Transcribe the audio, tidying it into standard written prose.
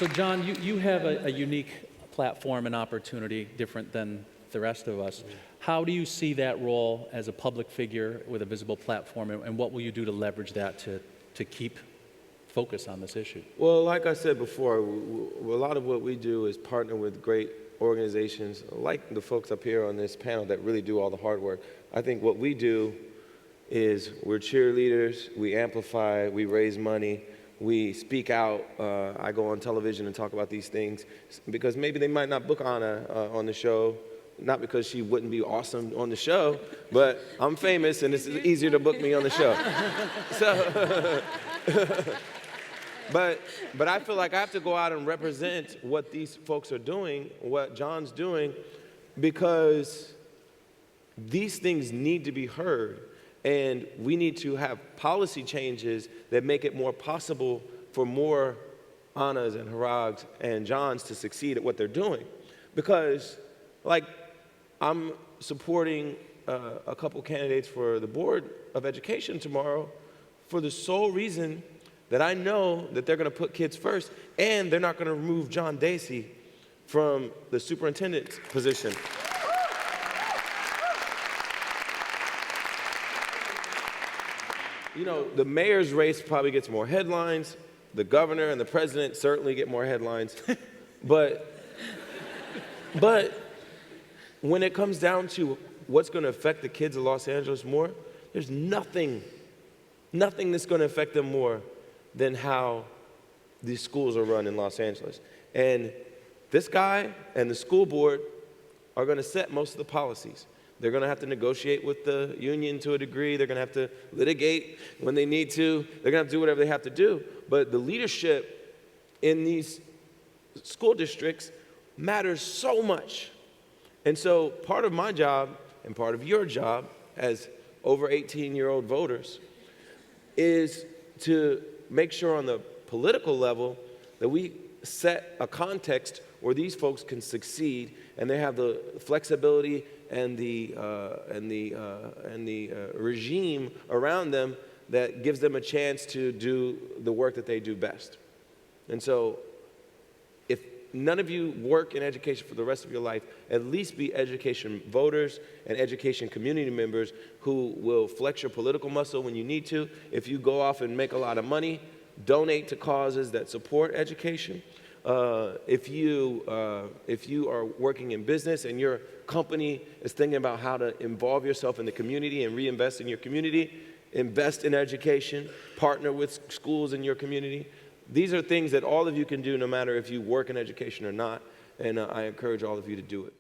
So John, you have a unique platform and opportunity different than the rest of us. How do you see that role as a public figure with a visible platform, and what will you do to leverage that to keep focus on this issue? Well, like I said before, a lot of what we do is partner with great organizations like the folks up here on this panel that really do all the hard work. I think what we do is we're cheerleaders, we amplify, we raise money, we speak out. I go on television and talk about these things because maybe they might not book Anna on the show, not because she wouldn't be awesome on the show, but I'm famous and it's easier to book me on the show. So, but I feel like I have to go out and represent what these folks are doing, what John's doing, because these things need to be heard. And we need to have policy changes that make it more possible for more Annas and Harags and Johns to succeed at what they're doing. Because, like, I'm supporting a couple candidates for the Board of Education tomorrow for the sole reason that I know that they're going to put kids first, and they're not going to remove John Dacey from the superintendent's position. You know, the mayor's race probably gets more headlines. The governor and the president certainly get more headlines. But when it comes down to what's going to affect the kids of Los Angeles more, there's nothing that's going to affect them more than how these schools are run in Los Angeles. And this guy and the school board are going to set most of the policies. They're going to have to negotiate with the union to a degree. They're going to have to litigate when they need to. They're going to have to do whatever they have to do. But the leadership in these school districts matters so much. And so part of my job and part of your job as over 18-year-old voters is to make sure on the political level that we set a context where these folks can succeed and they have the flexibility and the regime around them that gives them a chance to do the work that they do best. And so if none of you work in education for the rest of your life, at least be education voters and education community members who will flex your political muscle when you need to. If you go off and make a lot of money, donate to causes that support education. If you are working in business and your company is thinking about how to involve yourself in the community and reinvest in your community, invest in education, partner with schools in your community. These are things that all of you can do no matter if you work in education or not, and I encourage all of you to do it.